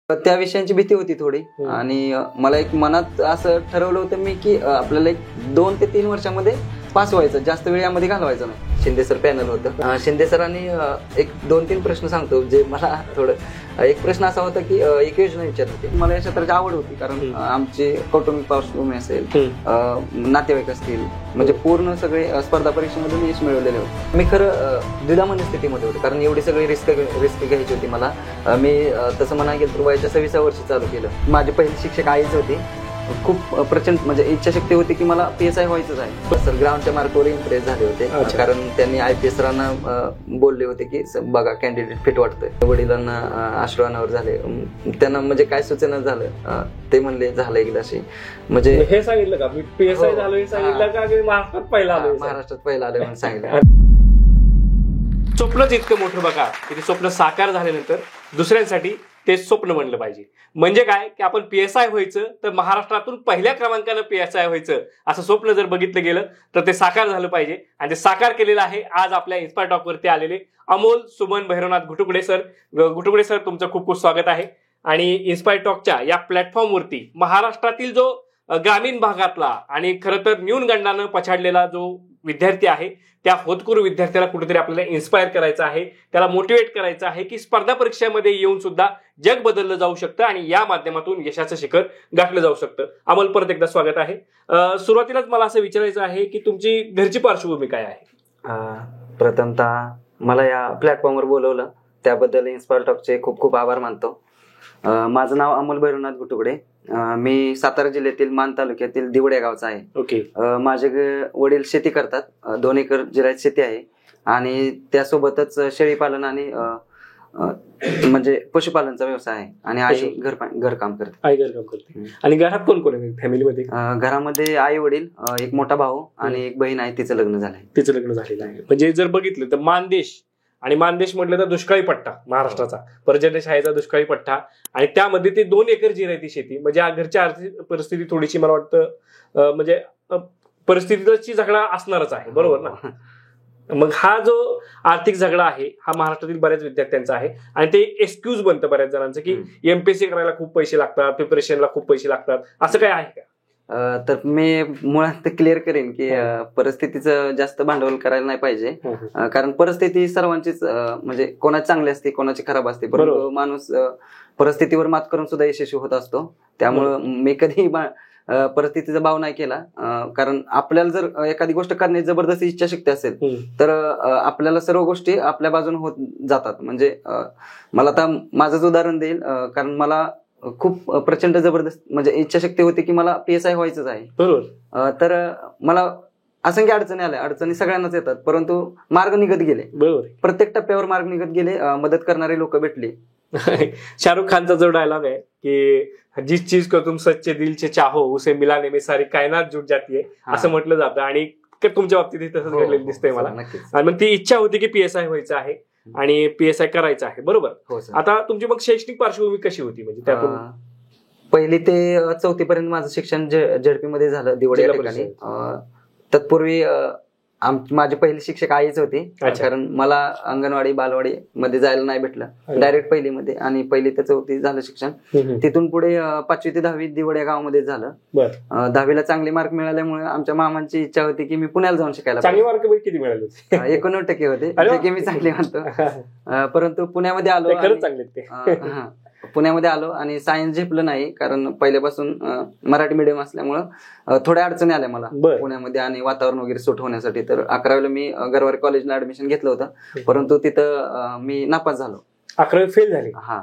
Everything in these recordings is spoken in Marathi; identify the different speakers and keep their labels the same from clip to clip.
Speaker 1: त्या विषयांची भीती होती थोडी आणि मला एक मनात असं ठरवलं होतं मी की आपल्याला एक 2 ते 3 वर्षामध्ये पास व्हायचं, जास्त वेळ यामध्ये घालवायचं नाही. शिंदे सर पॅनल होतं. शिंदे सरांनी एक 2-3 प्रश्न सांगतो जे मला थोडं एक प्रश्न असा होता की एक योजना विचारली होती. मला या क्षेत्राची आवड होती कारण आमची कौटुंबिक पार्श्वभूमी असेल, नातेवाईक असतील, म्हणजे पूर्ण सगळे स्पर्धा परीक्षेमधून यश मिळवलेले होते. मी खरं द्विधा मनस्थितीमध्ये होते कारण एवढी सगळी रिस्क घ्यायची होती मला. मी तसं म्हणायला गेलं तर वयाच्या 26व्या वर्षी चालू केलं. माझी पहिली शिक्षक आईच होती. खूप प्रचंड म्हणजे इच्छाशक्ती होती की मला PSI व्हायचंच आहे. सर ग्राउंडच्या मार्कवर इम्प्रेस झाले होते कारण त्यांनी IPS सरांना बोलले होते की बघा कॅन्डिडेट फिट वाटतंय. वडिलांना आश्रवानावर झाले, त्यांना म्हणजे काय सूचना झालं ते म्हणले झालं एकदाशी. म्हणजे
Speaker 2: हे सांगितलं का PSI झालं हे सांगितलं का की महाराष्ट्रात पहिला आलं?
Speaker 1: महाराष्ट्रात पहिला आलं म्हणून सांगितलं.
Speaker 2: स्वप्नच इतकं मोठं बघा की ते स्वप्न साकार झाल्यानंतर दुसऱ्यांसाठी ते स्वप्न बनलं पाहिजे. म्हणजे काय की आपण PSI व्हायचं तर महाराष्ट्रातून पहिल्या क्रमांकानं PSI व्हायचं असं स्वप्न जर बघितलं गेलं तर ते साकार झालं पाहिजे. आणि ते साकार केलेलं आहे आज आपल्या इन्स्पायर टॉक वरती आलेले अमोल सुमन भैरवनाथ घुटुकडे सर. घुटुकडे सर तुमचं खूप खूप स्वागत आहे. आणि इन्स्पायर टॉकच्या या प्लॅटफॉर्मवरती महाराष्ट्रातील जो ग्रामीण भागातला आणि खरं तर न्यूनगंडानं पछाडलेला जो विद्यार्थी आहे त्या होतकरू विद्यार्थ्याला कुठेतरी आपल्याला इन्स्पायर करायचं आहे, त्याला मोटिवेट करायचं आहे की स्पर्धा परीक्षेमध्ये येऊन सुद्धा जग बदललं जाऊ शकतं आणि या माध्यमातून यशाचं शिखर गाठलं जाऊ शकतं. अमोल परत एकदा स्वागत आहे. सुरुवातीलाच मला असं विचारायचं आहे की तुमची घरची पार्श्वभूमी काय आहे?
Speaker 1: प्रथमतः मला या प्लॅटफॉर्मवर बोलवलं त्याबद्दल इन्स्पायर टॉकचे खूप खूप आभार मानतो. माझं नाव अमोल भैरवनाथ घुटुकडे. मी सातारा जिल्ह्यातील मान तालुक्यातील दिवड या गावचा आहे.
Speaker 2: ओके.
Speaker 1: माझे वडील शेती करतात. 2 एकर जिरायत शेती आहे आणि त्यासोबतच शेळीपालन आणि म्हणजे पशुपालनचा व्यवसाय आहे. आणि आई घरकाम करते.
Speaker 2: आई घरकाम करते. आणि घरात कोण कोण आहे फॅमिलीमध्ये?
Speaker 1: घरामध्ये आई वडील, एक मोठा भाऊ आणि एक बहीण आहे. तिचं लग्न झालंय.
Speaker 2: तिचं लग्न झालेलं आहे. म्हणजे जर बघितलं तर मानदेश आणि मानदेश म्हटलं तर दुष्काळी पट्टा महाराष्ट्राचा, पर्जन्यशाहीचा दुष्काळी पट्टा आणि त्यामध्ये ते 2 एकर जिरायती शेती. म्हणजे घरची आर्थिक परिस्थिती थोडीशी मला वाटतं म्हणजे परिस्थितीची झगडा असणारच आहे, बरोबर ना? मग हा जो आर्थिक झगडा आहे हा महाराष्ट्रातील बऱ्याच विद्यार्थ्यांचा आहे आणि ते एक्सक्यूज बनतं बऱ्याच जणांचं की MPSC करायला खूप पैसे लागतात, प्रिपरेशनला खूप पैसे लागतात, असं काय आहे का?
Speaker 1: तर मी मुळात क्लिअर करेन की परिस्थितीचं जास्त भांडवल करायला नाही पाहिजे. कारण परिस्थिती सर्वांचीच म्हणजे कोणाची चांगली असते, कोणाची खराब असते, परंतु माणूस परिस्थितीवर मात करून सुद्धा यशस्वी होत असतो. त्यामुळं मी कधी परिस्थितीचा भाव नाही केला. कारण आपल्याला जर एखादी गोष्ट करण्याची जबरदस्त इच्छाशक्ती असेल तर आपल्याला सर्व गोष्टी आपल्या बाजूने होत जातात. म्हणजे मला आता माझंच उदाहरण देईल कारण मला खूप प्रचंड जबरदस्त म्हणजे इच्छाशक्ती होती की मला PSI व्हायचंच आहे.
Speaker 2: बरोबर.
Speaker 1: तर मला असंख्य अडचणी आल्या. अडचणी सगळ्यांनाच येतात परंतु मार्ग निघत गेले.
Speaker 2: बरोबर.
Speaker 1: प्रत्येक टप्प्यावर मार्ग निघत गेले. मदत करणारे लोक भेटले.
Speaker 2: शाहरुख खानचा जो डायलॉग आहे की जिस चीज को तुम सच्चे दिल से चाहो उसे मिलाने में सारी कायनात जुट जाती है असं म्हटलं जातं आणि तुमच्या बाबतीत तसंच घडलेलं दिसतंय मला. आणि मग ती इच्छा होती की PSI व्हायचं आहे आणि PSI करायचं आहे, बरोबर? आता तुमची मग शैक्षणिक पार्श्वभूमी कशी होती? म्हणजे त्यातून
Speaker 1: 1ली ते 4थी पर्यंत माझं शिक्षण ZP मध्ये झालं दिवड या ठिकाणी. तत्पूर्वी माझी पहिली शिक्षक आईच होती कारण मला अंगणवाडी बालवाडी मध्ये जायला नाही भेटलं. डायरेक्ट 1ली मध्ये आणि 1ली ते 4थी झालं शिक्षण. तिथून पुढे 5वी ते 10वी दिवड या गावामध्ये झालं. 10वीला चांगले मार्क मिळाल्यामुळे आमच्या मामांची इच्छा होती की मी पुण्याला जाऊन शिकायला.
Speaker 2: चांगले मार्क किती मिळाले?
Speaker 1: 89% होते, जे की मी चांगले म्हणतो. परंतु पुण्यामध्ये आलो. पुण्यामध्ये आलो आणि सायन्स झेपलं नाही कारण पहिल्यापासून मराठी मीडियम असल्यामुळं थोड्या अडचणी आल्या मला पुण्यामध्ये आणि वातावरण वगैरे सूट होण्यासाठी. तर 11वीला मी गरवारे कॉलेजला ऍडमिशन घेतलं होतं परंतु तिथं मी नापास झालो.
Speaker 2: 11वी फेल झाली.
Speaker 1: हा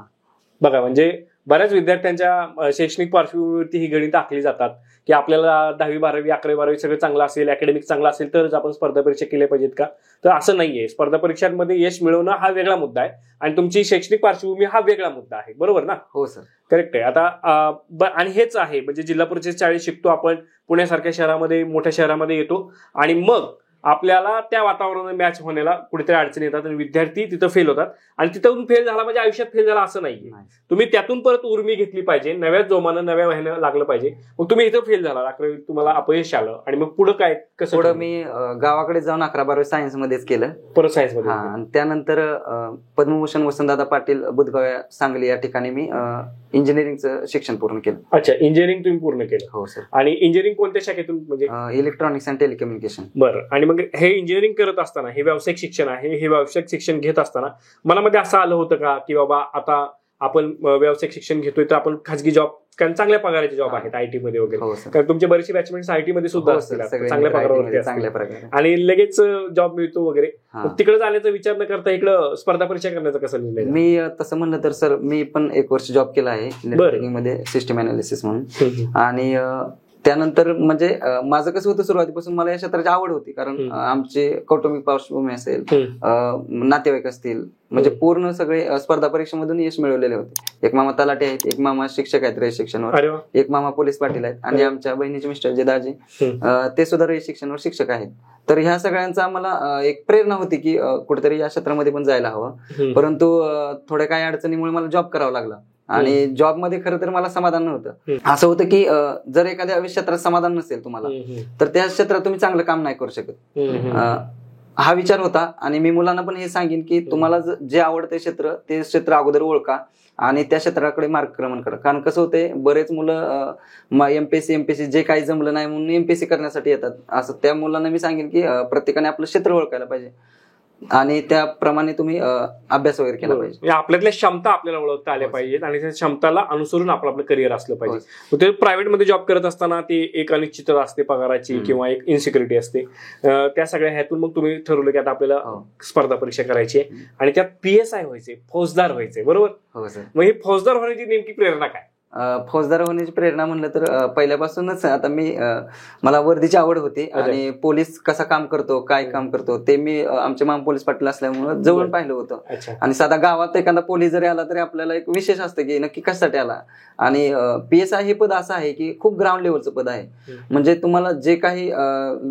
Speaker 2: बघा, म्हणजे बऱ्याच विद्यार्थ्यांच्या शैक्षणिक पार्श्वभूमीवरती ही गणित आखली जातात की आपल्याला 10वी 12वी 11वी 12वी सगळं चांगलं असेल, अकॅडमिक चांगलं असेल तरच आपण स्पर्धा परीक्षा केल्या पाहिजेत का? तर असं नाहीये. स्पर्धा परीक्षांमध्ये यश मिळवणं हा वेगळा मुद्दा आहे आणि तुमची शैक्षणिक पार्श्वभूमी हा वेगळा मुद्दा आहे, बरोबर ना?
Speaker 1: हो सर,
Speaker 2: करेक्ट आहे. आता आणि हेच आहे म्हणजे जिल्हा परिषद शाळेत शिकतो आपण, पुण्यासारख्या शहरामध्ये मोठ्या शहरामध्ये येतो आणि मग आपल्याला त्या वातावरणात मॅच होण्याला कुठेतरी अडचणी येतात आणि विद्यार्थी तिथं फेल होतात. आणि तिथून फेल झाला म्हणजे आयुष्यात फेल झाला असं नाहीये. तुम्ही त्यातून परत उर्मी घेतली पाहिजे, नव्या जोमानं नव्या वह्यानं लागलं पाहिजे. मग तुम्ही इथं फेल झाला, 11वी तुम्हाला अपयश आलं आणि मग पुढे काय कसं?
Speaker 1: पुढे मी गावाकडे जाऊन 11-12 सायन्स मध्येच केलं,
Speaker 2: परत सायन्स मध्ये.
Speaker 1: आणि त्यानंतर पद्मभूषण वसंतदादा पाटील बुधगाव सांगली या ठिकाणी मी इंजिनिअरिंगचं शिक्षण पूर्ण केलं.
Speaker 2: अच्छा, इंजिनिअरिंग तुम्ही पूर्ण केलं?
Speaker 1: हो सर.
Speaker 2: आणि इंजिनिअरिंग कोणत्या शाखेतून? म्हणजे
Speaker 1: इलेक्ट्रॉनिक्स अँड टेलिकम्युनिकेशन.
Speaker 2: बरं. आणि मग हे इंजिनिअरिंग करत असताना, हे व्यावसायिक शिक्षण आहे, हे व्यावसायिक शिक्षण घेत असताना मनामध्ये असं आलं होतं का की बाबा आता आपण व्यावसायिक शिक्षण घेतोय तर आपण खासगी जॉब, कारण चांगल्या पगाराचे जॉब आहेत आयटी मध्ये वगैरे, कारण तुमचे बरेचसे बॅचमेंट्स आयटी मध्ये सुद्धा असतील, चांगल्या पगारावरती
Speaker 1: चांगल्या प्रकारे,
Speaker 2: आणि लगेच जॉब मिळतो वगैरे. तिकडे जाण्याचा विचार न करता इकडं स्पर्धा परीक्षा करण्याचा कसा निर्णय?
Speaker 1: मी तसं म्हणलं तर सर, मी पण 1 वर्ष जॉब केला आहे नेटवर्किंग मध्ये, सिस्टम अनालिसिस म्हणून. आणि त्यानंतर म्हणजे माझं कसं होतं, सुरुवातीपासून मला या क्षेत्राची आवड होती, कारण आमचे कौटुंबिक पार्श्वभूमी असेल, नातेवाईक असतील, म्हणजे पूर्ण सगळे स्पर्धा परीक्षेमधून यश मिळवलेले होते. एक मामा तलाठी आहेत, एक मामा शिक्षक आहेत रयत शिक्षणावर, एक मामा पोलीस पाटील आहेत, आणि आमच्या बहिणीचे मिस्टर जे दाजी ते सुद्धा रयत शिक्षणावर शिक्षक आहेत. तर ह्या सगळ्यांचा आम्हाला एक प्रेरणा होती की कुठेतरी या क्षेत्रामध्ये पण जायला हवं. परंतु थोड्या काही अडचणीमुळे मला जॉब करावा लागला, आणि जॉब मध्ये खरं तर मला समाधान नव्हतं. असं होतं की जर एखाद्या क्षेत्रात समाधान नसेल तुम्हाला, तर त्या क्षेत्रात तुम्ही चांगलं काम नाही करू शकत, हा विचार होता. आणि मी मुलांना पण हे सांगेन की तुम्हाला जे आवडते क्षेत्र, ते क्षेत्र अगोदर ओळखा आणि त्या क्षेत्राकडे मार्गक्रमण करा. कारण कसं होतंय, बरेच मुलं एमपीएससी जे काही जमलं नाही म्हणून एमपीएससी करण्यासाठी येतात. असं त्या मुलांना मी सांगेन की प्रत्येकाने आपलं क्षेत्र ओळखायला पाहिजे आणि त्याप्रमाणे तुम्ही अभ्यास वगैरे केला पाहिजे.
Speaker 2: आपल्यातल्या क्षमता आपल्याला ओळखता आल्या पाहिजेत आणि त्या क्षमताला अनुसरून आपलं करिअर असलं पाहिजे. ते प्रायव्हेट मध्ये जॉब करत असताना ती एक अनिश्चितता असते पगाराची किंवा एक इन्सिक्युरिटी असते. त्या सगळ्या ह्यातून मग तुम्ही ठरवलं की आता आपल्याला स्पर्धा परीक्षा करायची आहे आणि त्यात PSI व्हायचे, फौजदार व्हायचे, बरोबर?
Speaker 1: हो सर.
Speaker 2: मग हे फौजदार होण्याची नेमकी प्रेरणा काय?
Speaker 1: फौजदार होण्याची प्रेरणा म्हणलं तर पहिल्यापासूनच आता मला वर्दीची आवड होती, आणि पोलीस कसा काम करतो, काय काम करतो ते मी आमचे मामा पोलीस पाटील असल्यामुळे जवळून पाहिलं होतं. आणि साधा गावात एखादा पोलीस जरी आला तरी आपल्याला एक विशेष असतं की नक्की कशासाठी आला. आणि PSI हे पद असं आहे की खूप ग्राउंड लेवलचं पद आहे. म्हणजे तुम्हाला जे काही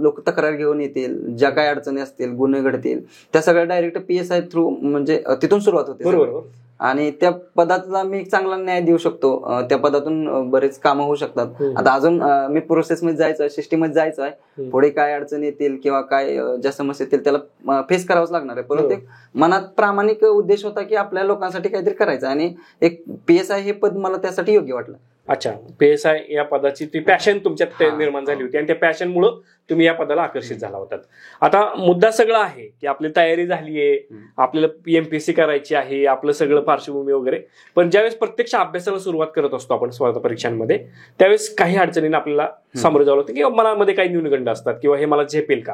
Speaker 1: लोक तक्रार घेऊन येतील, ज्या काही अडचणी असतील, गुन्हे घडतील, त्या सगळ्या डायरेक्ट PSI थ्रू म्हणजे तिथून सुरुवात होते. आणि त्या पदाला मी चांगला न्याय देऊ शकतो, त्या पदातून बरेच कामं होऊ शकतात. आता अजून मी प्रोसेसमध्ये जायचं, सिस्टीममध्ये जायचं आहे, पुढे काय अडचणी येतील किंवा काय ज्या समस्या येतील त्याला फेस करावंच लागणार आहे. परंतु मनात प्रामाणिक उद्देश होता की आपल्या लोकांसाठी काहीतरी करायचं, आणि एक PSI हे पद मला त्यासाठी योग्य वाटलं.
Speaker 2: अच्छा, PSI या पदाची ती पॅशन तुमच्यात निर्माण झाली होती आणि त्या पॅशनमुळे तुम्ही या पदाला आकर्षित झाला होतात. आता मुद्दा सगळा आहे की आपली तयारी झालीये, आपल्याला PMPSC करायची आहे, आपलं सगळं पार्श्वभूमी वगैरे, पण ज्यावेळेस प्रत्यक्ष अभ्यासाला सुरुवात करत असतो आपण स्पर्धा परीक्षांमध्ये, त्यावेळेस काही अडचणींना आपल्याला सामोरं जावं लागतं किंवा मनामध्ये काही न्यूनगंड असतात किंवा हे मला झेपेल का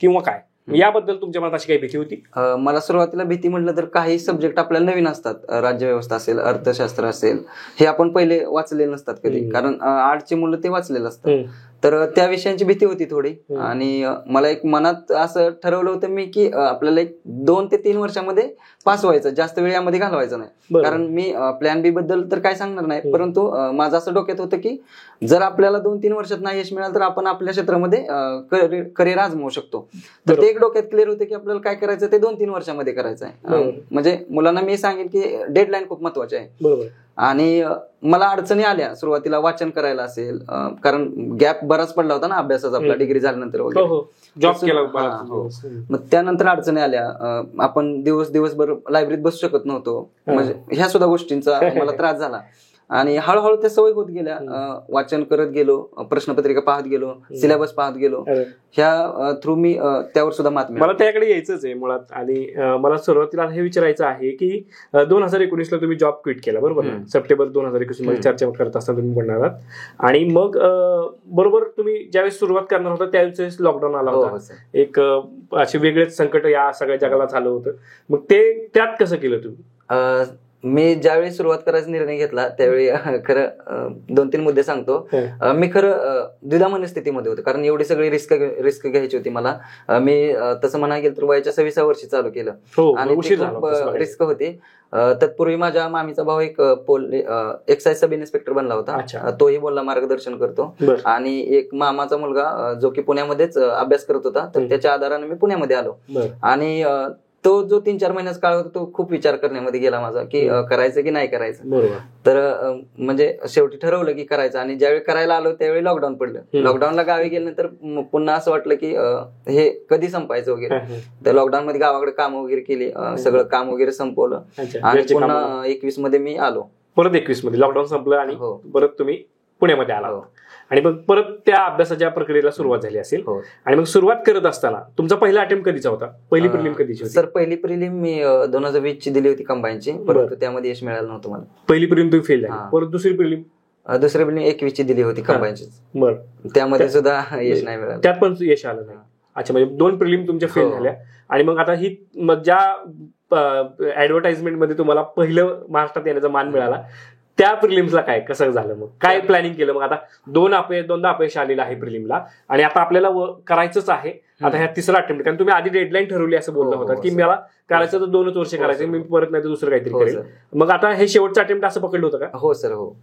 Speaker 2: किंवा काय, याबद्दल तुमच्या मनात अशी काही भीती होती?
Speaker 1: मला सुरुवातीला भीती म्हटलं तर काही सब्जेक्ट आपल्याला नवीन असतात, राज्यव्यवस्था असेल, अर्थशास्त्र असेल, हे आपण पहिले वाचलेले नसतात कधी, कारण आर्टची मुलं ते वाचलेलं असतं. तर त्या विषयांची भीती होती थोडी. आणि मला एक मनात असं ठरवलं होतं मी की आपल्याला 2 ते 3 वर्षामध्ये पास व्हायचं, जास्त वेळ यामध्ये घालवायचा नाही. कारण मी प्लॅन बी बद्दल तर काय सांगणार नाही, परंतु माझं असं डोक्यात होतं की जर आपल्याला 2-3 वर्षात नाही यश मिळालं तर आपण आपल्या क्षेत्रामध्ये करिअर आजमावू शकतो. तर ते एक डोक्यात क्लिअर होतं की आपल्याला काय करायचं ते 2-3 वर्षामध्ये करायचं आहे. म्हणजे मुलांना मी सांगेन की डेडलाईन खूप महत्वाची आहे. आणि मला अडचणी आल्या सुरुवातीला वाचन करायला असेल, कारण गॅप बराच पडला होता ना अभ्यासाचा आपला डिग्री झाल्यानंतर वगैरे,
Speaker 2: जॉब केला.
Speaker 1: मग त्यानंतर अडचणी आल्या, आपण दिवसभर लायब्ररीत बसू शकत नव्हतो, म्हणजे ह्या सुद्धा गोष्टींचा मला त्रास झाला. आणि हळूहळू त्या सवय होत गेल्या, वाचन करत गेलो, प्रश्नपत्रिका पाहत गेलो, सिलेबस पाहत गेलो, ह्या थ्रू मी त्यावर सुद्धा मात मिळाली.
Speaker 2: मला त्याकडे यायचंच आहे मुळात. आणि मला सुरुवातीला हे विचारायचं आहे की 2019 ला तुम्ही जॉब क्विट केला, बरोबर? सप्टेंबर 2021 मध्ये चर्चा करत असताना तुम्ही म्हणणार आहात. आणि मग बरोबर तुम्ही ज्यावेळेस सुरुवात करणार होता त्यावेळेस लॉकडाऊन आला होता, एक असे वेगळेच संकट या सगळ्या जगाला झालं होतं. मग ते त्यात कसं केलं तुम्ही?
Speaker 1: मी ज्यावेळी सुरुवात करायचा निर्णय घेतला त्यावेळी खरं 2-3 मुद्दे सांगतो. मी खरं द्विधा मनस्थितीमध्ये होतो, कारण एवढी सगळी रिस्क घ्यायची होती मला. मी तसं म्हणायला गेलं तर वयाच्या 26व्या वर्षी चालू केलं आणि खूप रिस्क होती. तत्पूर्वी माझ्या मामीचा भाऊ एक एक्साइज सब इन्स्पेक्टर बनला होता, तोही बोलला मार्गदर्शन करतो. आणि एक मामाचा मुलगा जो की पुण्यामध्येच अभ्यास करत होता, तर त्याच्या आधाराने मी पुण्यामध्ये आलो. आणि तो जो 3-4 महिन्याचा काळ होता तो खूप विचार करण्यामध्ये गेला माझा, की करायचं की नाही करायचं. तर म्हणजे शेवटी ठरवलं की करायचं. आणि ज्यावेळी करायला आलो त्यावेळी लॉकडाऊन पडलं. लॉकडाऊनला गावी गेल्यानंतर पुन्हा असं वाटलं की हे कधी संपायचं वगैरे. तर लॉकडाऊन मध्ये गावाकडे काम वगैरे केली, सगळं काम वगैरे संपवलं आणि पुन्हा 21 मध्ये मी आलो.
Speaker 2: परत 21 मध्ये लॉकडाऊन संपलं आणि परत तुम्ही पुण्यामध्ये आला. आणि मग परत त्या अभ्यासाच्या प्रक्रियेला सुरुवात झाली असेल. आणि मग सुरुवात करत असताना तुमचा पहिला अटेम्प्ट कधीचा होता? पहिली प्रिलिम कधीची होती?
Speaker 1: सर पहिली प्रिलिम मी 2020 ची दिली होती कंबाईनची, परंतु त्यामध्ये यश मिळालं नव्हतं मला.
Speaker 2: पहिली प्रिलिम तुम्ही फेल झाली. परत दुसरी प्रिलिम
Speaker 1: 21 ची दिली होती कंबाईनची, त्यामध्ये सुद्धा यश नाही मिळालं.
Speaker 2: त्यात पण यश आलं नाही. अच्छा, म्हणजे 2 प्रिलिम तुमच्या फेल झाल्या. आणि मग आता ही ज्या ऍडव्हर्टाइजमेंट मध्ये तुम्हाला पहिलं महाराष्ट्रात येण्याचा मान मिळाला, त्या प्रिलिम्सला काय कसं झालं? मग काय प्लॅनिंग केलं? मग आता 2दा अपयश आलेलं आहे प्रिलिमला आणि आता आपल्याला करायचंच आहे. आता ह्या तिसरा अटेम्प्ट, कारण तुम्ही आधी डेडलाईन ठरवली असं बोललं होतं की मला करायचं तर 2च वर्ष करायचं, मी परत नाही तर दुसरं काहीतरी करेल. मग आता हे शेवटचं अटेम्प्ट असं पकडलं होतं का?
Speaker 1: हो सर, हो.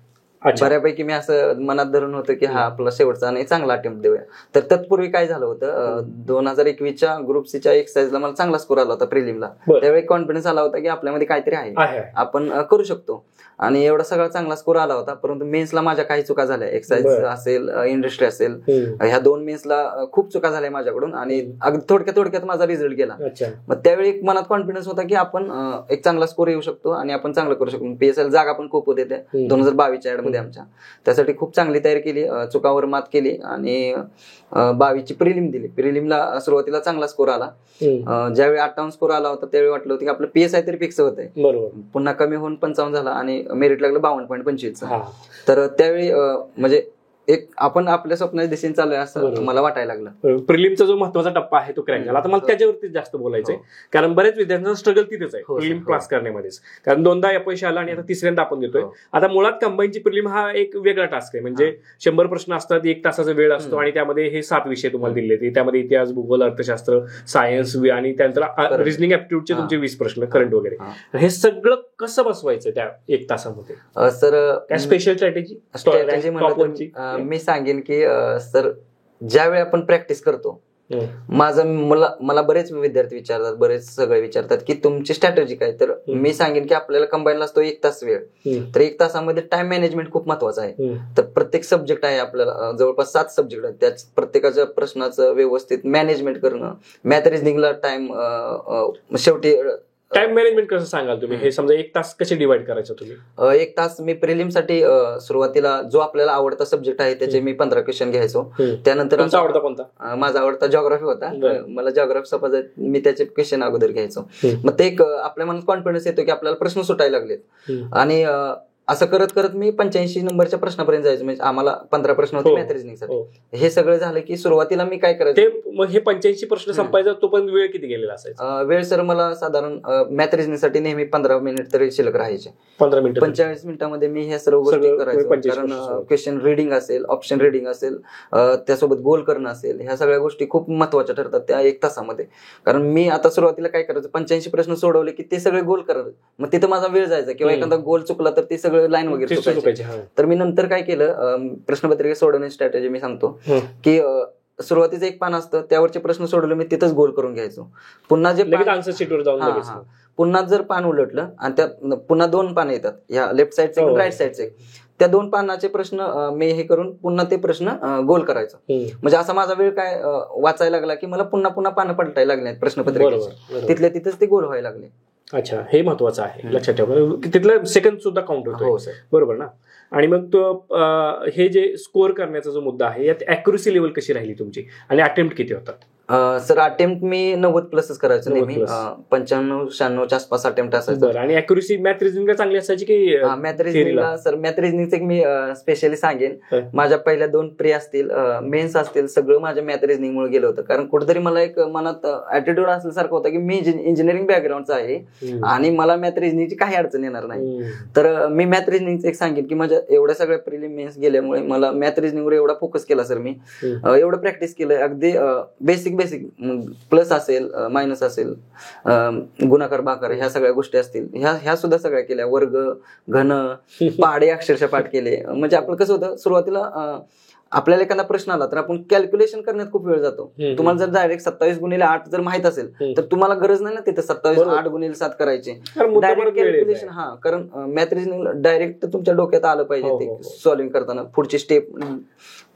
Speaker 1: बऱ्यापैकी मी असं मनात धरून होतं की हा आपला शेवटचा आणि चांगला अटेम्प्ट देऊया. तर तत्पूर्वी काय झालं होतं, 2021च्या ग्रुप सीच्या एक्साइजला मला चांगला स्कोर आला होता प्रिलिमला. त्यावेळी कॉन्फिडन्स आला होता की आपल्यामध्ये काहीतरी आहे, आपण करू शकतो. आणि एवढा सगळा चांगला स्कोर आला होता. परंतु मेन्सला माझ्या काही चुका झाल्या, एक्साइज असेल, इंडस्ट्री असेल, ह्या 2 मेन्सला खूप चुका झाल्या माझ्याकडून आणि अगदी थोडक्यात माझा रिझल्ट गेला. मग त्यावेळी एक मनात कॉन्फिडन्स होता की आपण एक चांगला स्कोर येऊ शकतो आणि आपण चांगलं करू शकतो. PSL जागा पण खूप होते त्या 2022च्या ऍडमध्ये आमच्या. त्यासाठी खूप चांगली तयारी केली, चुकावर मात केली आणि 22ची प्रिलिम दिली. प्रिलिमला सुरुवातीला चांगला स्कोर आला. ज्यावेळी 58 स्कोर आला होता त्यावेळी वाटलं होतं की आपलं PSI तरी फिक्स होत आहे. पुन्हा कमी होऊन 55 झाला आणि मेरिट लागलं 52.25. तर त्यावेळी म्हणजे एक आपण आपल्या स्वप्नाच्या दिशेने चालूय असं मला वाटायला लागलं.
Speaker 2: प्रिलिमचा जो महत्वाचा टप्पा आहे तो क्रॅक झाला. आता मला त्याच्यावरती जास्त बोलायचंय, कारण बऱ्याच विद्यार्थ्यांचा स्ट्रगल तिथेच आहे प्रिलिम पास करण्यामध्येच. कारण 2दा अपयश आला आणि आता तिसऱ्यांदा आपण देतोय. आता मुळात कंबाईनची प्रिलिम हा एक वेगळा टास्क आहे. म्हणजे 100 प्रश्न असतात, 1 तासाचा वेळ असतो आणि त्यामध्ये हे 7 विषय तुम्हाला दिले. त्यामध्ये इतिहास, भूगोल, अर्थशास्त्र, सायन्स आणि त्यानंतर रिजनिंग ऍप्टिट्यूडचे तुमचे 20 प्रश्न, करंट वगैरे. हे सगळं कसं बसवायचं त्या 1 तासामध्ये?
Speaker 1: सर
Speaker 2: काय स्पेशल स्ट्रॅटेजी
Speaker 1: मी सांगेन की सर ज्यावेळी आपण प्रॅक्टिस करतो, मला बरेच विद्यार्थी विचारतात, बरेच सगळे विचारतात की तुमची स्ट्रॅटेजी काय. तर मी सांगेन की आपल्याला कंबाईनला असतो 1 तास वेळ. तर 1 तासामध्ये टाइम मॅनेजमेंट खूप महत्वाचं आहे. तर प्रत्येक सब्जेक्ट आहे आपल्याला, जवळपास 7 सब्जेक्ट आहेत, त्या प्रत्येकाच्या प्रश्नाचं व्यवस्थित मॅनेजमेंट करणं. मॅथ रिजनिंगला टाइम शेवटी
Speaker 2: टाइम मॅनेजमेंट कसं सांगाल तुम्ही? हे समजा 1 तास कसे डिवाइड करायचं तुम्ही?
Speaker 1: 1 तास मी प्रिलिमसाठी सुरुवातीला जो आपल्याला आवडता सब्जेक्ट आहे त्याचे मी 15 क्वेश्चन घ्यायचो. त्यानंतर
Speaker 2: आवडता कोणता?
Speaker 1: माझा आवडता जिओग्राफी होता. मला जिओग्राफी सपोज मी त्याचे क्वेश्चन अगोदर घ्यायचो. मग ते एक आपल्या मनात कॉन्फिडन्स येतो की आपल्याला प्रश्न सुटायला लागलेत. आणि असं करत करत मी 85 नंबरच्या प्रश्नापर्यंत जायचो. म्हणजे आम्हाला 15 प्रश्न होते मॅथ रिजनिंगसाठी. हे सगळं झालं की सुरुवातीला मी काय करायचं,
Speaker 2: मग हे 85 प्रश्न संपायचा तो पण वेळ किती गेलेला असायचा?
Speaker 1: वेळ सर मला साधारण मॅथ रिजनिंगसाठी नेहमी 15 मिनिट तरी शिल्लक राहायचे. 45 मिनिटांमध्ये मी हे सर्व गोष्टी करायचो. कारण क्वेश्चन रिडिंग असेल, ऑप्शन रिडिंग असेल, त्यासोबत गोल करणं असेल, ह्या सगळ्या गोष्टी खूप महत्वाच्या ठरतात त्या 1 तासामध्ये. कारण मी आता सुरुवातीला काय करायचं, 85 प्रश्न सोडवले की ते सगळे गोल करायचं. मग तिथं माझा वेळ जायचा किंवा एखादा गोल चुकला तर ते लाईन वगैरे चुकायची. तर मी नंतर काय केलं, प्रश्नपत्रिका सोडवण्याची स्ट्रॅटेजी मी सांगतो की सुरुवातीचं 1 पान असतं, त्यावरचे प्रश्न सोडवले मी तिथंच गोल करून घ्यायचो. पुन्हा जे
Speaker 2: आन्सर शीटवर जाऊन
Speaker 1: पुन्हा जर पान उलटलं आणि त्यात पुन्हा 2 पानं येतात, ह्या लेफ्ट साईडचे आणि राईट साईडचे, त्या 2 पानाचे प्रश्न मी हे करून पुन्हा ते प्रश्न गोल करायचं. म्हणजे असा माझा वेळ काय वाचायला लागला की मला पुन्हा पानं पलटायला लागले प्रश्नपत्रिकेचे, तिथल्या तिथंच ते गोल व्हायला लागले.
Speaker 2: अच्छा, हे महत्वाचं आहे, लक्षात ठेवा. तिथलं सेकंड सुद्धा काउंट होतो, बरोबर ना? आणि मग तो हे जे स्कोअर करण्याचा जो मुद्दा आहे, यात अॅक्युरेसी लेवल कशी राहिली तुमची आणि अटेम्प्ट किती होतात?
Speaker 1: सर अटेम्प्ट मी 90+ करायचो
Speaker 2: 90+.
Speaker 1: नेहमी 95-96च्या आसपास अटेम्प्ट असायचं.
Speaker 2: बरं, आणि अॅक्युरेसी मॅथ रिझनिंग चांगली असायची की
Speaker 1: मॅथ रिझनिंगला सर मॅथ रिझनिंगचं मी स्पेशली सांगेन. माझ्या पहिल्या 2 प्री असतील, मेन्स असतील, सगळं माझ्या मॅथ रिझनिंग मुळे गेलं होतं. कारण कुठेतरी मला एक मनात ऍटिट्यूड असल्यासारखं होतं की मी इंजिनिअरिंग बॅकग्राऊंडचा आहे आणि मला मॅथ रिझनिंगची काही अडचण येणार नाही. तर मी मॅथ रिझनिंगचं एक सांगेन की माझ्या एवढ्या सगळ्या प्रिलिम मेन्स गेल्यामुळे मला मॅथ रिझनिंगवर एवढा फोकस केला सर मी, एवढं प्रॅक्टिस केलं. अगदी बेसिक प्लस असेल, मायनस असेल, गुणाकार भाकार ह्या सगळ्या गोष्टी असतील, ह्या सुद्धा सगळ्या केल्या. वर्ग, घन, पाडे अक्षरशः पाठ केले. म्हणजे आपलं कसं होतं सुरुवातीला आपल्याला एखादा प्रश्न आला तर आपण कॅल्क्युलेशन करण्यात खूप वेळ जातो. तुम्हाला जर डायरेक्ट 27x8 जर माहित असेल तर तुम्हाला गरज नाही ना तिथे 27 8x7 करायची डायरेक्ट कॅल्क्युलेशन. कारण मॅथ रिझनिंग डायरेक्ट तुमच्या डोक्यात आलं पाहिजे ते सॉल्व्हिंग करताना पुढची स्टेप.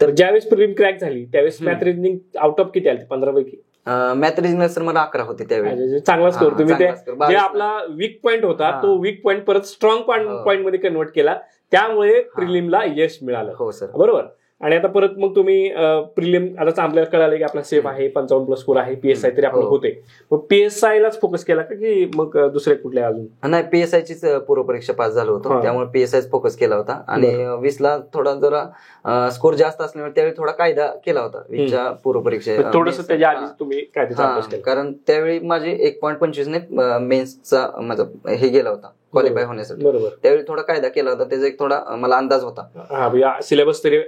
Speaker 2: तर ज्यावेळेस प्रिलिम क्रॅक झाली त्यावेळेस मॅथ रिझनिंग आउट ऑफ किती आली? 15 पैकी
Speaker 1: मॅथ रिझनिंग सर मला 11 होते त्यावेळी.
Speaker 2: चांगला स्कोर. तुम्ही जे आपला वीक पॉईंट होता तो वीक पॉईंट परत स्ट्रॉंग पॉईंट मध्ये कन्वर्ट केला, त्यामुळे प्रिलिमला यश मिळालं.
Speaker 1: हो सर,
Speaker 2: बरोबर. आणि आता परत मग तुम्ही प्रिलिम आता आपल्याला कळालं की आपला सेफ आहे, 55+ स्कोर आहे, PSI तरी आपलं होते. मग PSI लाच फोकस केला का की मग दुसरे कुठले अजून?
Speaker 1: नाही, PSI चीच पूर्व परीक्षा पास झालो होतो त्यामुळे PSI फोकस केला होता. आणि 20ला थोडा जरा स्कोर जास्त असल्यामुळे त्यावेळी थोडा कायदा केला होता 20च्या पूर्व परीक्षा.
Speaker 2: थोडस त्याच्या आधी तुम्ही कायद्याचा अभ्यास केला?
Speaker 1: कारण त्यावेळी माझे 1.25 ने मेन्सचा माझा हे गेला होता क्वालिफाय होण्यासाठी.
Speaker 2: बरोबर.
Speaker 1: त्यावेळी थोडा कायदा केला होता, त्याचा एक थोडा मला अंदाज होता.
Speaker 2: सिलेबस तरी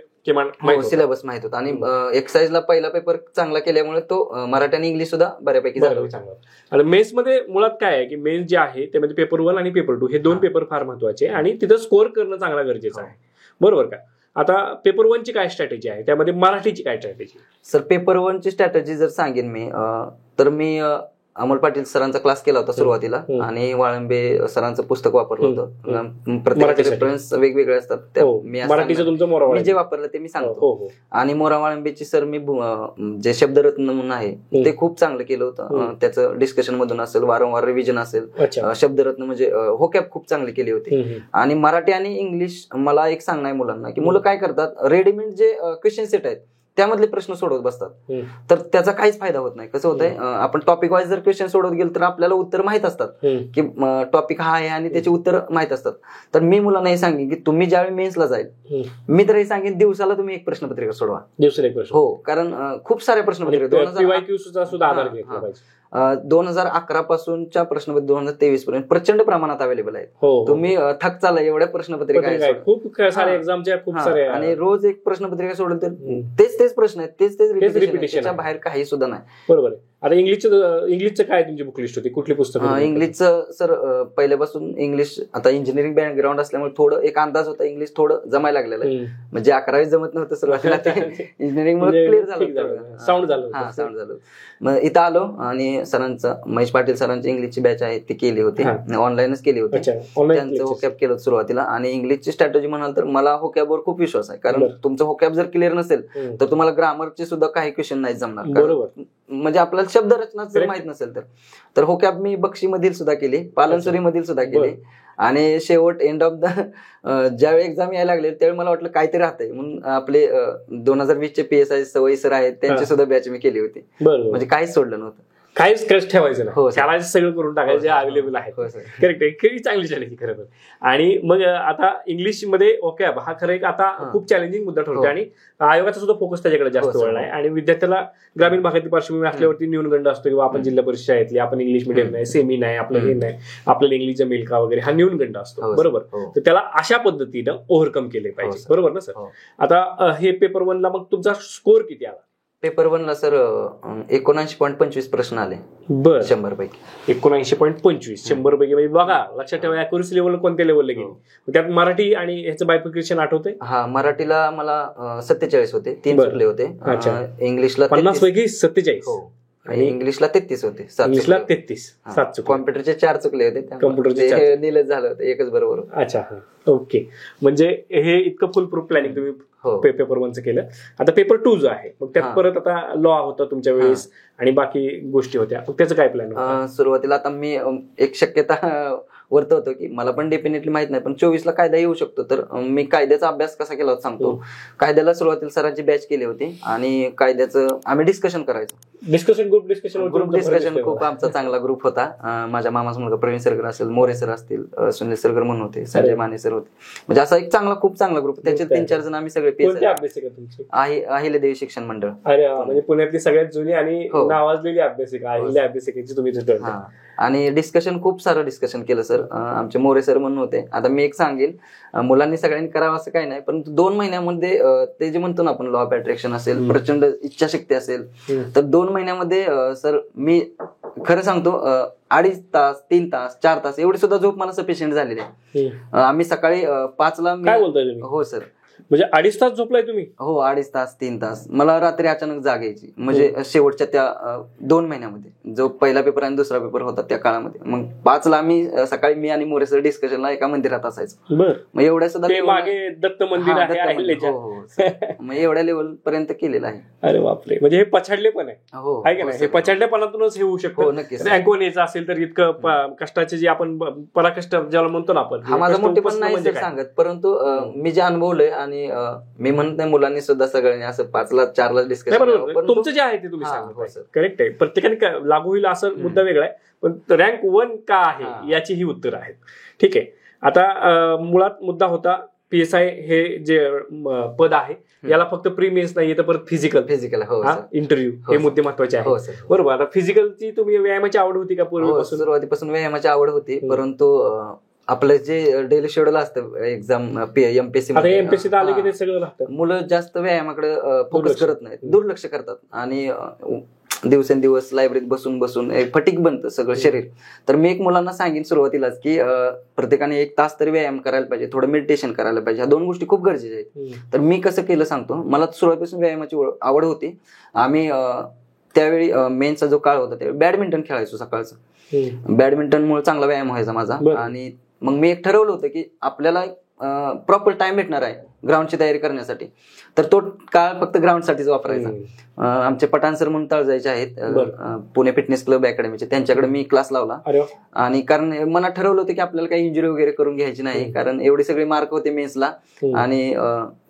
Speaker 1: सिलेबस माहित होता. आणि एक्साइजला पहिला पेपर चांगला केल्यामुळे तो मराठी आणि इंग्लिश सुद्धा बऱ्यापैकी झाला.
Speaker 2: आणि मेन्स मध्ये मुळात काय आहे की मेन्स जे आहे त्यामध्ये पेपर 1 आणि पेपर 2 हे 2 पेपर फार महत्वाचे आणि तिथं स्कोअर करणं चांगला गरजेचं आहे. बरोबर का? आता पेपर 1 ची काय स्ट्रॅटेजी आहे, त्यामध्ये मराठीची काय स्ट्रॅटेजी?
Speaker 1: सर पेपर 1 ची स्ट्रॅटेजी जर सांगेन मी तर मी अमोल पाटील सरांचा क्लास केला होता सुरुवातीला आणि वाळंबे सरांचं पुस्तक वापरलं होतं. प्रत्येकाचे रेफरन्स वेगवेगळे असतात. मी जे वापरलं ते मी सांगतो. आणि मोरा वाळंबेची सर मी जे शब्दरत्न म्हणून आहे ते खूप चांगलं केलं होतं. त्याचं डिस्कशन मधून असेल, वारंवार रिव्हिजन असेल, शब्दरत्न म्हणजे होकॅब खूप चांगली केली होती. आणि मराठी आणि इंग्लिश मला एक सांगणं आहे मुलांना की मुलं काय करतात, रेडीमेड जे क्वेश्चन सेट आहेत त्यामधले प्रश्न सोडवत बसतात. तर त्याचा काहीच फायदा होत नाही. कसं होतंय, आपण टॉपिक वाईज जर क्वेश्चन सोडवत गेलो तर आपल्याला उत्तर माहित असतात की टॉपिक हा आहे आणि त्याची उत्तर माहित असतात. तर मी मुलांना हे सांगेन की तुम्ही ज्यावेळी मेन्सला जाईल, मी तर हे सांगेन दिवसाला तुम्ही एक प्रश्नपत्रिका सोडवा. हो, कारण खूप साऱ्या प्रश्नपत्रिका 2011 पासूनच्या प्रश्नपत्रिका 2023 पर्यंत प्रचंड प्रमाणात अवेलेबल आहेत. तुम्ही थक चालला एवढ्या प्रश्नपत्रिका
Speaker 2: खूप साऱ्या एक्झामच्या खूप साऱ्या,
Speaker 1: आणि रोज एक प्रश्नपत्रिका सोडलं तर तेच प्रश्न आहेत, तेच रिपिटेशन, बाहेर काही सुद्धा नाही.
Speaker 2: बरोबर आहे. आता इंग्लिशचं काय तुमची बुक लिस्ट होती, कुठली पुस्तकं?
Speaker 1: इंग्लिशचं सर पहिल्यापासून इंग्लिश, आता इंजिनिअरिंग बॅकग्राऊंड असल्यामुळे थोडं एक अंदाज होता, इंग्लिश थोडं जमायला लागलेलं आहे. म्हणजे 11वी जमत नव्हतं सुरुवातीला, इंजिनिअरिंग मध्ये क्लिअर झालं,
Speaker 2: साऊंड झालं.
Speaker 1: मग इथं आलो आणि सरांचं, महेश पाटील सरांची इंग्लिशची बॅच आहे ती केली होती, ऑनलाईनच केली होती. त्यांचं होकॅब केलं सुरुवातीला. आणि इंग्लिशची स्ट्रॅटेजी म्हणाल तर मला होकॅबवर खूप विश्वास आहे. कारण तुमचं होकॅब जर क्लिअर नसेल तर तुम्हाला ग्रामरचे सुद्धा काही क्वेश्चन नाही जमणार. म्हणजे आपल्याला शब्दरचना जर माहित नसेल तर होकॅब मी बक्षी मधील सुद्धा केली, पालनसुरी मधील सुद्धा केली. आणि शेवट एंड ऑफ द ज्यावेळी एक्झाम यायला लागले त्यावेळी मला वाटलं काहीतरी राहतंय म्हणून आपले 2020 चे PSI सवयी सर आहेत त्यांची सुद्धा बॅच मी केली होती. म्हणजे काहीच सोडलं नव्हतं,
Speaker 2: काहीच कष्ट ठेवायचं ना, शाळाचं सगळं करून टाकायचं जे अवेलेबल आहे. करेक्ट आहे, चांगली चॅलेंज खरं तर. आणि मग आता इंग्लिश मध्ये होकॅब हा खरं एक आता खूप चॅलेंजिंग मुद्दा ठरतोय आणि आयोगाचा सुद्धा फोकस त्याच्याकडे जास्त वळला आहे. आणि विद्यार्थ्याला ग्रामीण भागातील पार्श्वभूमी असल्यावरती न्यूनगंड असतो किंवा आपण जिल्हा परिषद शाळेतली, आपण इंग्लिश मिडियम नाही, सेमी नाही, आपलं हे नाही, आपल्याला इंग्लिश जमेल का वगैरे, हा न्यूनगंड असतो. बरोबर. तर त्याला अशा पद्धतीनं ओव्हरकम केले पाहिजे. बरोबर ना सर? आता हे पेपर 1 ला मग तुमचा स्कोर किती आला?
Speaker 1: पेपर 1 ला सर 79.25 प्रश्न आले.
Speaker 2: बरं,
Speaker 1: 100 पैकी
Speaker 2: 79.25. 100 पैकी म्हणजे बघा, लक्षात ठेवा अॅक्युरेसी लेवल कोणत्या लेवलला गेली. त्यात मराठी आणि ह्याचं बायफिकेशन आठवतंय?
Speaker 1: हा, मराठीला मला 47 होते, 3 सुटले होते. इंग्लिशला
Speaker 2: 50 पैकी 47
Speaker 1: आणि इंग्लिशला 33 होते.
Speaker 2: इंग्लिशला 33, 7
Speaker 1: कॉम्प्युटरचे 4 चुकले होते,
Speaker 2: कॉम्प्युटरचे
Speaker 1: निलच झालं होतं, एकच बरोबर.
Speaker 2: अच्छा, ओके. म्हणजे हे इतकं फुल प्रूफ प्लॅनिंग तुम्ही पेपर 1चं केलं. आता पेपर 2 जो आहे मग त्यात परत आता लॉ होता तुमच्या वेळेस आणि बाकी गोष्टी होत्या, मग त्याचं काय प्लॅन?
Speaker 1: सुरुवातीला आता मी एक शक्यता वर्त होतो की मला पण डेफिनेटली माहित नाही पण 24ला कायदा येऊ शकतो. तर मी कायद्याचा अभ्यास कसा केला होता सांगतो. कायद्याला सुरुवातीला सरांची बॅच केली होती आणि कायद्याचं आम्ही डिस्कशन करायचो.
Speaker 2: डिस्कशन
Speaker 1: ग्रुप डिस्कशन खूप आमचा चांगला ग्रुप होता. माझ्या मामाचा मुलगा प्रवीण सरकर असेल, मोरे सर असतील, सुनील सरकर म्हणून होते, संजय माने सर होते. म्हणजे असा एक खूप चांगला ग्रुप. त्याचे 3-4 जण आम्ही सगळे
Speaker 2: अभ्यासिका तुमची
Speaker 1: अहिल्यादेवी शिक्षण मंडळ.
Speaker 2: अरे म्हणजे पुण्यातली सगळ्यात जुनी आणि नावाजलेली अभ्यासिका अहिल्या अभ्यासिकेची तुम्ही तिथं.
Speaker 1: आणि डिस्कशन खूप सारं डिस्कशन केलं सर. आमचे मोरे सर म्हणून होते. आता मी एक सांगेल, मुलांनी सगळ्यांनी करावं असं काही नाही, पण 2 महिन्यामध्ये ते जे म्हणतो ना आपण लॉ ऑफ अट्रॅक्शन असेल, प्रचंड इच्छाशक्ती असेल, तर 2 महिन्यामध्ये सर मी खरं सांगतो 2.5 तास 3 तास 4 तास एवढी सुद्धा झोप मला सफिशियंट झालेली आहे. आम्ही सकाळी 5ला
Speaker 2: काय बोलताय तुम्ही?
Speaker 1: हो सर.
Speaker 2: म्हणजे 2.5 तास झोपलाय तुम्ही?
Speaker 1: हो, 2.5 तास 3 तास. मला रात्री अचानक जाग यायची. म्हणजे शेवटच्या त्या 2 महिन्यामध्ये जो पहिला पेपर आणि दुसरा पेपर होता त्या काळामध्ये. मग 5ला आम्ही सकाळी मी आणि मोरे सर डिस्कशनला एका मंदिरात असायचो.
Speaker 2: मग
Speaker 1: एवढ्या सुद्धा
Speaker 2: मागे दत्त मंदिर आहे.
Speaker 1: मग एवढ्या लेवल पर्यंत केलेलं आहे.
Speaker 2: अरे बापरे, म्हणजे हे पछाडले पण आहे.
Speaker 1: हो,
Speaker 2: आहे की नाही? हे पछाडलेपणातूनच हे होऊ शकतं.
Speaker 1: नक्कीच.
Speaker 2: रँक 1 यायचं असेल तर इतकं कष्टाचे जे आपण पराकष्ट ज्याला म्हणतो ना आपण,
Speaker 1: हा माझा मोठेपण नाही सांगत, परंतु मी जे अनुभवलंय आणि मी म्हणत नाही मुलांनी सुद्धा सगळ्यांनी असं 5ला 4ला डिस्कशन.
Speaker 2: तुमचं जे आहे ते तुम्ही सांगा, करेक्ट आहे. प्रत्येकाने लागू होईल असं मुद्दा वेगळा आहे, पण रँक 1 का आहे याची ही उत्तर आहेत. ठीक आहे. आता मुळात मुद्दा होता PSI हे जे पद आहे याला फक्त प्री मेन्स नाही तर परत फिजिकल इंटरव्ह्यू हे मुद्दे महत्वाचे आहेत. बरोबर. आता फिजिकलची तुम्ही व्यायामाची आवड होती का पूर्वीपासून?
Speaker 1: सुरुवातीपासून व्यायामाची आवड होती, परंतु आपलं जे डेली शेड्यूल असतं एक्झाम एमपीएससी
Speaker 2: आले की ते सगळं लागतं.
Speaker 1: मुलं जास्त व्यायामाकडे फोकस करत नाहीत, दुर्लक्ष करतात आणि दिवसेंदिवस लायब्ररीत बसून बसून फटीक बनतं सगळं शरीर. तर मी एक मुलांना सांगेन सुरुवातीलाच की प्रत्येकाने 1 तास तरी व्यायाम करायला पाहिजे, थोडं मेडिटेशन करायला पाहिजे. ह्या 2 गोष्टी खूप गरजेच्या आहेत. तर मी कसं केलं सांगतो. मला सुरुवातीपासून व्यायामाची आवड होती. आम्ही त्यावेळी मेनचा जो काळ होता त्यावेळी बॅडमिंटन खेळायचो सकाळचं. बॅडमिंटनमुळे चांगला व्यायाम व्हायचा माझा. आणि मग मी एक ठरवलं होतं की आपल्याला प्रॉपर टाइम भेटणार आहे ग्राउंडची तयारी करण्यासाठी, तर तो काळ फक्त ग्राउंडसाठीच वापरायचा. आमचे पठाण सर म्हणून तळजायचे आहेत, पुणे फिटनेस क्लब अकॅडमीचे, त्यांच्याकडे मी क्लास लावला. आणि कारण मनात ठरवलं होतं की आपल्याला काही इंजुरी वगैरे करून घ्यायची नाही, कारण एवढे सगळे मार्क होते मेन्सला आणि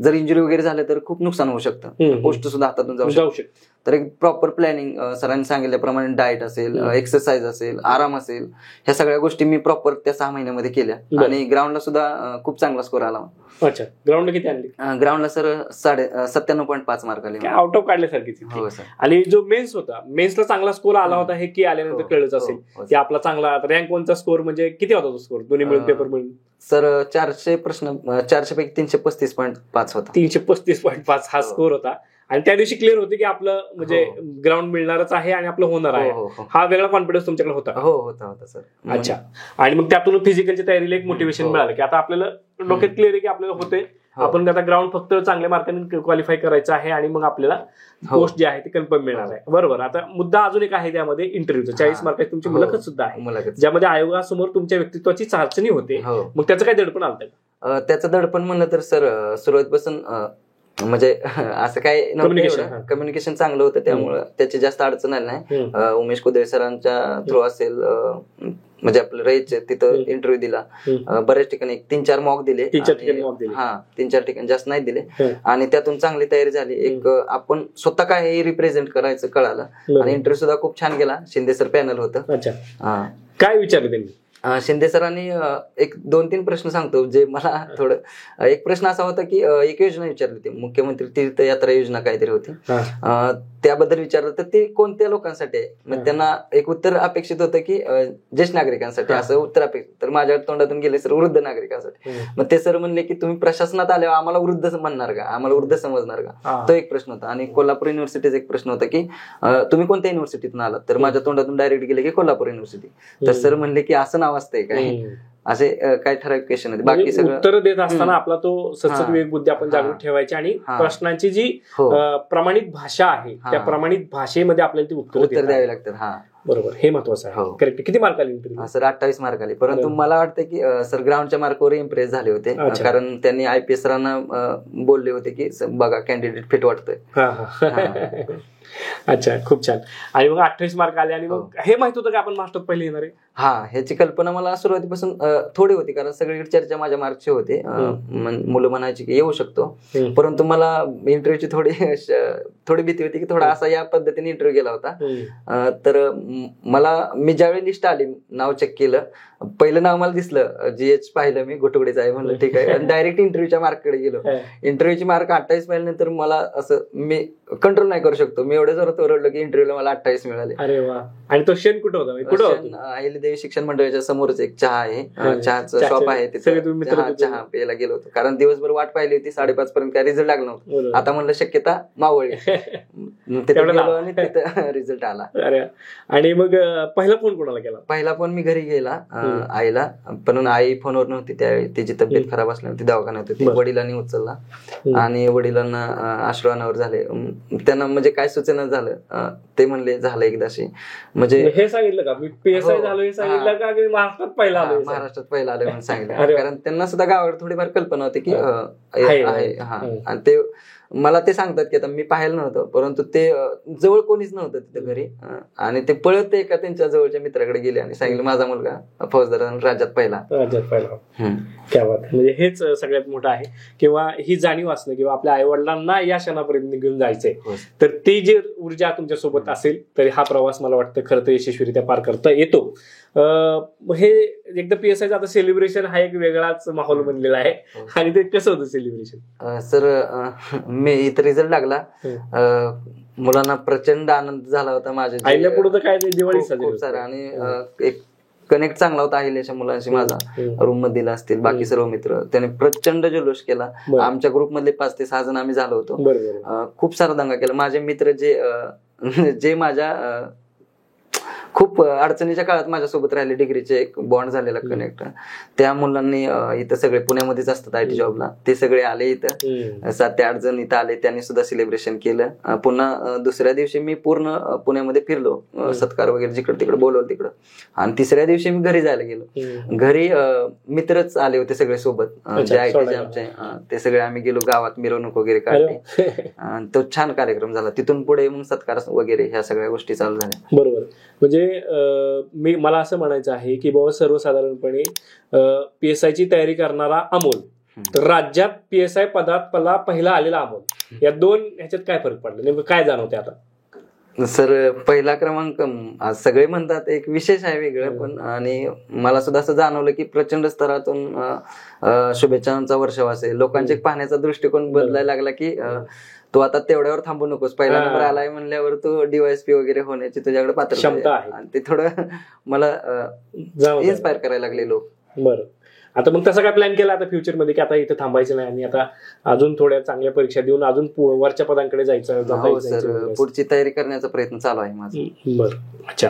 Speaker 1: जर इंजुरी वगैरे झाले तर खूप नुकसान होऊ शकतं, पोस्ट सुद्धा हातातून जाऊ शकते. तर एक प्रॉपर प्लॅनिंग सरांनी सांगितल्याप्रमाणे डाएट असेल, एक्सरसाइज असेल, आराम असेल, ह्या सगळ्या गोष्टी मी प्रॉपर त्या 6 महिन्यामध्ये केल्या आणि ग्राउंडला सुद्धा खूप चांगला स्कोर आला.
Speaker 2: अच्छा, ग्राउंडला किती आणली?
Speaker 1: ग्राउंडला सर 97.5 मार्क आले.
Speaker 2: आउट ऑफ काढल्यासारखी.
Speaker 1: हो सर.
Speaker 2: आणि जो मेन्स होता, मेन्सला चांगला स्कोर आला होता हे की आल्यानंतर कळलंच असेल की आपला चांगला रँक 1चा स्कोर म्हणजे किती होता तो स्कोर दोन्ही मिळून पेपर मिळून?
Speaker 1: सर 400 प्रश्न 400 पैकी 335.5 होता.
Speaker 2: 335.5 हा स्कोर होता. आणि त्या दिवशी क्लिअर होते की आपलं म्हणजे ग्राउंड मिळणारच आहे आणि आपलं होणार आहे. हा वेगळा कॉन्फिडन्स तुमच्याकडे होता?
Speaker 1: हो, होता सर.
Speaker 2: अच्छा. आणि मग त्यातून फिजिकलच्या तयारीला एक मोटिवेशन मिळालं की आता आपल्याला डोक्यात क्लिअर आहे की आपल्याला होते, आपण आता ग्राउंड फक्त चांगल्या मार्काने क्वालिफाय करायचं आहे आणि मग आपल्याला पोस्ट जे आहे ते कन्फर्म मिळणार आहे. बरोबर. आता मुद्दा अजून एक आहे त्यामध्ये इंटरव्ह्यूचा. 40 मार्काची तुमची मुलाखत सुद्धा आहे, ज्यामध्ये आयोगासमोर तुमच्या व्यक्तित्वाची चाचणी होते. मग त्याचं काय दडपण आलं का?
Speaker 1: त्याचं दडपण म्हणलं तर सर सुरुवातीपासून म्हणजे असं काय कम्युनिकेशन चांगलं होतं, त्यामुळे त्याची जास्त अडचण आली नाही. उमेश कुदळे सरांच्या थ्रू असेल, म्हणजे आपलं रईचे तिथं इंटरव्ह्यू दिला, बऱ्याच ठिकाणी 3-4 मॉक दिले. 3-4 ठिकाणी जास्त नाही दिले आणि त्यातून चांगली तयारी झाली. एक आपण स्वतः काय हे रिप्रेझेंट करायचं कळालं आणि इंटरव्ह्यू सुद्धा खूप छान गेला. शिंदे सर पॅनल होतं.
Speaker 2: काय विचारलं त्यांनी?
Speaker 1: शिंदे सरांनी एक 2-3 प्रश्न सांगतो जे मला थोडं. एक प्रश्न असा होता की एक योजना विचारली होती, मुख्यमंत्री तीर्थयात्रा योजना काहीतरी होती, त्याबद्दल विचारलं तर ते कोणत्या लोकांसाठी आहे. मग त्यांना एक उत्तर अपेक्षित होतं की ज्येष्ठ नागरिकांसाठी, असं उत्तर अपेक्षित. तर माझ्या तोंडातून गेले सर वृद्ध नागरिकांसाठी. मग ते सर म्हणले की तुम्ही प्रशासनात आल्यावर आम्हाला वृद्ध म्हणणार का, आम्हाला वृद्ध समजणार का, तो एक प्रश्न होता. आणि कोल्हापूर युनिव्हर्सिटीचा एक प्रश्न होता की तुम्ही कोणत्या युनिव्हर्सिटीतून आलात, तर माझ्या तोंडातून डायरेक्ट गेले की कोल्हापूर युनिव्हर्सिटी. तर सर म्हणले की असं नाव असतंय काय, असे काय ठराविक क्वेश्चन होते. बाकी सगळं
Speaker 2: उत्तर देत असताना आपला तो सतत विवेकबुद्धी आपण जागृत ठेवायची आणि प्रश्नांची जी प्रमाणित भाषा आहे त्या प्रमाणित भाषेमध्ये आपल्याला ती उत्तर
Speaker 1: द्यावी लागतात.
Speaker 2: बरोबर, हे महत्वाचं आहे. करेक्ट. किती मार्क आले
Speaker 1: सर? 28 मार्क आले. परंतु मला वाटतं की सर ग्राउंडच्या मार्कवर इम्प्रेस झाले होते, कारण त्यांनी IPS सरांना बोलले होते की बघा कॅन्डिडेट फिट वाटतोय.
Speaker 2: अच्छा, खूप छान. आणि मग 28 मार्क आले आणि मग हे माहित होतं की आपण मास्टर पहिले येणार आहे?
Speaker 1: हा, ह्याची कल्पना मला सुरुवातीपासून थोडी होती, कारण सगळीकडे चर्चा माझ्या मार्कची होती. मुलं म्हणायची की येऊ शकतो, परंतु मला इंटरव्ह्यूची थोडी भीती होती की थोडा असा या पद्धतीने इंटरव्ह्यू गेला होता. तर मी ज्यावेळी लिस्ट आली, नाव चेक केलं, पहिलं नाव मला दिसलं, GH पाहिलं मी, घोटुगडेचं आहे म्हणलं ठीक आहे, आणि डायरेक्ट इंटरव्ह्यूच्या मार्ककडे गेलो. इंटरव्ह्यूची मार्क 28 पाहिल्यानंतर मला असं मी कंट्रोल नाही करू शकतो, मी एवढ्या जोरात ओरडलो की इंटरव्ह्यूला मला 28 मिळाले.
Speaker 2: अरे वा. आणि तो क्षण कुठं होता?
Speaker 1: अहिल्यादेवी शिक्षण मंडळाच्या समोरच एक चहा आहे, चहाचं शॉप आहे, तिथे चहा प्यायला गेलो होतो, कारण दिवसभर वाट पाहिली होती. 5:30 पर्यंत काय रिझल्ट लागला नव्हता. आता म्हणलं शक्यता मावळी, तिथे गेलो आणि तिथं रिझल्ट आला.
Speaker 2: आणि मग पहिला फोन कोणाला केला?
Speaker 1: पहिला फोन मी घरी गेला आईला, पण आई फोनवर नव्हती त्यावेळी, तिची तब्येत खराब असल्याने ती दवाखान्यात होती. वडिलांनी उचलला आणि वडिलांना अश्रू अनावर झाले. त्यांना म्हणजे काय सूचना झालं, ते म्हणले झालं एकदाशी. म्हणजे
Speaker 2: हे सांगितलं का मी PSI झालो, हे सांगितलं का की महाराष्ट्रात पहिला आलो?
Speaker 1: महाराष्ट्रात पहिला आलो म्हणून सांगितलं, कारण त्यांना सुद्धा गावाकडे थोडीफार कल्पना होती की आहे. आणि ते मला ते सांगतात की आता मी पाहिलं नव्हतं, परंतु ते जवळ कोणीच नव्हतं तिथे घरी, आणि ते पळत एका त्यांच्या जवळच्या मित्राकडे गेले आणि सांगितलं माझा मुलगा फौजदार राज्यात पहिला.
Speaker 2: क्या बात. म्हणजे हेच सगळ्यात मोठं आहे, किंवा ही जाणीव असणं, किंवा आपल्या आई वडिलांना या क्षणापर्यंत घेऊन जायचंय, तर ती जी ऊर्जा तुमच्या सोबत असेल तर हा प्रवास मला वाटतं खरं तर यशस्वीरित्या पार करता येतो. हे एकदा PSIचं आता सेलिब्रेशन हा एक वेगळाच माहोल बनलेला आहे, आणि ते कसं होतं सेलिब्रेशन?
Speaker 1: सर मी इथं रिझल्ट लागला, मुलांना प्रचंड आनंद झाला होता. माझ्या
Speaker 2: आईला पुढे तर काय दिवाळी
Speaker 1: खूप सारा, आणि एक कनेक्ट चांगला होता अहिल्याच्या मुलांशी माझा. रूम मधील असतील बाकी सर्व मित्र, त्याने प्रचंड जल्लोष केला. आमच्या ग्रुप मधले 5 ते 6 जण आम्ही झालो होतो. खूप सारा दंगा केला. माझे मित्र जे माझ्या खूप अडचणीच्या काळात माझ्यासोबत राहिले, डिग्रीचे एक बॉन्ड झालेला कनेक्ट, त्या मुलांनी इथं सगळे पुण्यामध्येच असतात IT जॉबला, ते सगळे आले इथं. 7 ते 8 जण इथं आले, त्यांनी सुद्धा सेलिब्रेशन केलं. पुन्हा दुसऱ्या दिवशी मी पूर्ण पुण्यामध्ये फिरलो, सत्कार वगैरे जिकडे तिकडे बोलवलं तिकडं. आणि तिसऱ्या दिवशी मी घरी जायला गेलो. घरी मित्रच आले होते सगळे सोबत, जे IT आमचे, ते सगळे आम्ही गेलो गावात, मिरवणूक वगैरे काढली. तो छान कार्यक्रम झाला. तिथून पुढे मग सत्कार वगैरे ह्या सगळ्या गोष्टी चालू झाल्या.
Speaker 2: बरोबर. म्हणजे मला असं म्हणायचं आहे की बाबा सर्वसाधारणपणे PSIची तयारी करणारा अमोल, तर राज्यात PSI पदात पहिला आलेला अमोल, या दोन ह्याच्यात काय फरक पडला, नेमकं काय जाणवते आता?
Speaker 1: सर पहिला क्रमांक सगळे म्हणतात एक विशेष आहे वेगळं, पण आणि मला सुद्धा असं जाणवलं की प्रचंड स्तरातून शुभेच्छांचा वर्षाव असेल, लोकांचे पाहण्याचा दृष्टिकोन बदलायला लागला की तू आता तेवढ्यावर थांबू नकोस, पहिला नंबर आलाय म्हणल्यावर तू DYSP वगैरे होण्याची तुझ्याकडे पात्रता आहे. आणि ते थोडं मला इन्स्पायर करायला लागले लोक.
Speaker 2: बरं. आता मग तसा काय प्लॅन केला आता फ्युचर मध्ये की आता इथं थांबायचं नाही आणि आता अजून थोड्या चांगल्या परीक्षा देऊन अजून वरच्या पदांकडे जायचं?
Speaker 1: हो सर, पुढची तयारी करण्याचा प्रयत्न चालू आहे माझा.
Speaker 2: बरं. अच्छा.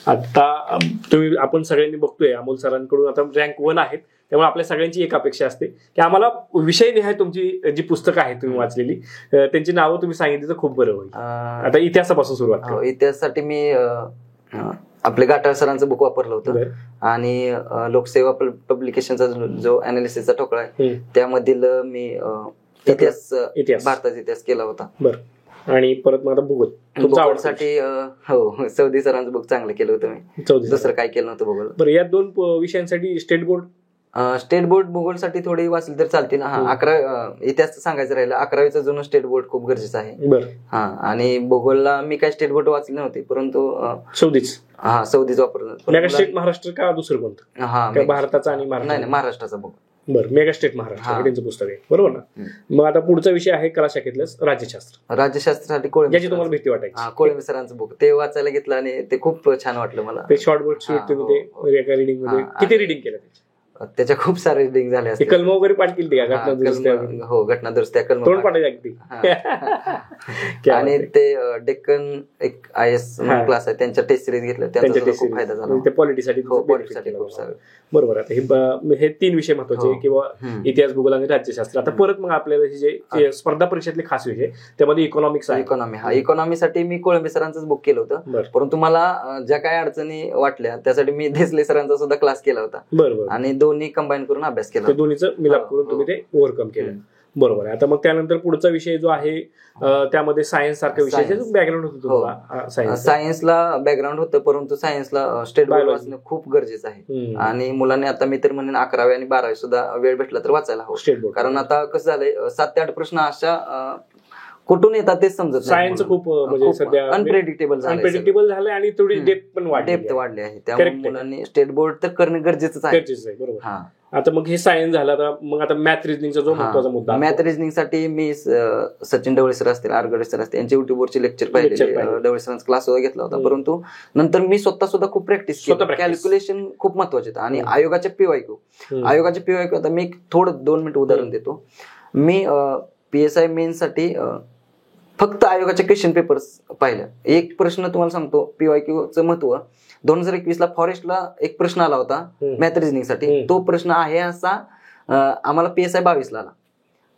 Speaker 2: आता आपण सगळ्यांनी बघतोय अमोल सरांकडून आता रँक 1 आहेत, त्यामुळे आपल्या सगळ्यांची एक अपेक्षा असते की आम्हाला विषय निहाय तुमची जी पुस्तकं आहेत तुम्ही वाचलेली त्यांची नावं तुम्ही सांगितली तर खूप बरं होईल. आता इतिहासापासून सुरुवात करू.
Speaker 1: इतिहासासाठी मी आपले गाठाळ सरांचं बुक वापरलं होतं, आणि लोकसेवा पब्लिकेशनचा जो अनालिसिसचा ठोकळा आहे त्यामधील मी इतिहास, भारताचा इतिहास केला होता.
Speaker 2: बरं. आणि परत मला
Speaker 1: भूगोलसाठी हो चौधरी सरांचं बुक चांगलं केलं होतं मी, दुसरं काय केलं नव्हतं भूगोल.
Speaker 2: बरं. या 2 विषयांसाठी स्टेट बोर्ड
Speaker 1: भूगोलसाठी थोडी वाचली तर चालतील. 11 इतिहास सांगायचं राहिलं, 11वीचं जुनं स्टेट बोर्ड खूप गरजेचं आहे. आणि भूगोलला मी काय स्टेट बोर्ड वाचली नव्हती, परंतु सौदीच वापरलं.
Speaker 2: स्टेट महाराष्ट्र का दुसरं कोणतं? भारताचा आणि
Speaker 1: महाराष्ट्राचा बुक.
Speaker 2: बरं. मेगा स्टेट महाराष्ट्र त्यांचं पुस्तक आहे, बरोबर ना? मग आता पुढचा विषय आहे कला शाखेतलं
Speaker 1: राज्यशास्त्रासाठी कोळंबे,
Speaker 2: ज्याची तुम्हाला भीती वाटायची.
Speaker 1: कोळंबे सरांचं बुक ते वाचायला घेतलं आणि ते खूप छान वाटलं मला.
Speaker 2: ते शॉर्ट बोर्ड तुम्ही ते एका रिडिंग मध्ये किती रिडिंग केलं?
Speaker 1: त्याच्या खूप सारे रिडिंग झाले असते.
Speaker 2: कलम वगैरे पाठ केली का?
Speaker 1: घटना दुरुस्त्या कलम
Speaker 2: तोंड पाठायची अगदी.
Speaker 1: आणि ते डेक्कन एक IS क्लास आहे, त्यांच्या टेस्ट सिरीज घेतल्या, त्यांचा खूप फायदा झाला.
Speaker 2: पॉलिटीसाठी खूप सारं. बरोबर. आता हे 3 विषय महत्वाचे, किंवा इतिहास, भूगोल आणि राज्यशास्त्र. आता परत मग आपल्याला जे स्पर्धा परीक्षेतले खास विषय त्यामध्ये इकॉनॉमिक्स आहे.
Speaker 1: इकॉनॉमीसाठी मी कोळंबे सरांचंच बुक केलं होतं, परंतु मला ज्या काही अडचणी वाटल्या त्यासाठी मी देसले सरांचा सुद्धा क्लास केला होता.
Speaker 2: बरोबर.
Speaker 1: आणि दोन्ही कंबाईन करून अभ्यास केला,
Speaker 2: दोन्हीचं मिलाप करून तुम्ही ते ओव्हरकम केलं. बरोबर आहे. आता मग त्यानंतर पुढचा विषय जो आहे त्यामध्ये सायन्स सारखा विषय बॅकग्राऊंड होतं तुम्हाला?
Speaker 1: सायन्सला बॅकग्राऊंड होतं, परंतु सायन्सला स्टेट बोर्ड वाचणं खूप गरजेचं आहे. आणि मुलांनी आता मी तर म्हणेन 11वी आणि 12वी सुद्धा वेळ भेटला तर वाचायला हवं स्टेट बोर्ड. कारण आता कसं झालंय 7 ते 8 प्रश्न अशा कुठून येतात तेच समजत नाही.
Speaker 2: सायन्स खूप म्हणजे सध्या
Speaker 1: अनप्रेडिक्टेबल
Speaker 2: झालंय आणि थोडी डेप्थ पण
Speaker 1: वाढली आहे. त्यामुळे मुलांनी स्टेट बोर्ड तर करणं गरजेचंच आहे.
Speaker 2: बरोबर. आता मग हे सायन्स झालं, मग आता मॅथ रिजनिंगचा जो महत्त्वाचा मुद्दा,
Speaker 1: मॅथ रिजनिंग साठी मी सचिन ढवळे सर असतील, आरगडे सर असतील, यांचे युट्यूबवरचे लेक्चर पाहिले, ढवळे सरांचा क्लास सुद्धा घेतला होता. परंतु नंतर मी स्वतः सुद्धा खूप प्रॅक्टिस केली. कॅल्क्युलेशन खूप महत्वाचे. आणि आयोगाचे पीवायक्यू आता मी थोडं 2 मिनिट उदाहरण देतो. मी PSI मेन्स साठी फक्त आयोगाचे क्वेश्चन पेपर्स पाहिलं. एक प्रश्न तुम्हाला सांगतो पीवायक्यूचं महत्व. 2021ला फॉरेस्टला एक प्रश्न आला होता मॅथ रिजनिंग साठी. तो प्रश्न आहे असा आम्हाला PSI 22ला आला.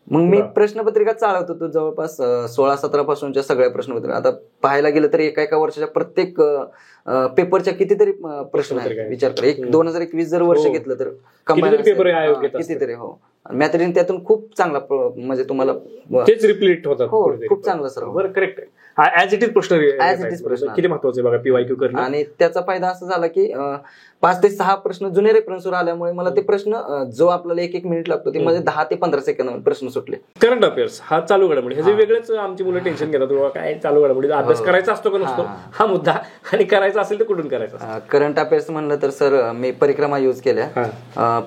Speaker 1: मग मी प्रश्नपत्रिका चालवत होतो जवळपास 16-17 पासूनच्या सगळ्या प्रश्नपत्रिका. आता पाहायला गेलं तर एका वर्षाच्या प्रत्येक पेपरच्या कितीतरी प्रश्न आहेत. विचार करा, 2021 जर वर्ष घेतलं तर कितीतरी. हो, मॅथ रिजनिंग त्यातून खूप चांगला म्हणजे तुम्हाला
Speaker 2: तेच रिप्लेट होतात.
Speaker 1: खूप चांगला सर.
Speaker 2: बरं, करेक्ट आहे. ऍज इट इज प्रश्न किती महत्वाचे बघा पीवायक्यू करणं.
Speaker 1: आणि त्याचा फायदा असा झाला की 5 ते 6 प्रश्न जुने रेफरन्सवर आल्यामुळे मला ते प्रश्न जो आपल्याला 1-1 मिनिट लागतो ते मध्ये 10 ते 15 सेकंद प्रश्न सुटले.
Speaker 2: करंट अफेअर्स हा चालू घडामोडी, हे वेगळंच आमची मुलं टेन्शन घेतात बाबा काय चालू घडामोडी, अभ्यास करायचा असतो का नसतो हा मुद्दा, आणि करायचा असेल तर कुठून करायचा.
Speaker 1: करंट अफेअर्स म्हणलं तर सर मी परिक्रमा यूज केल्या.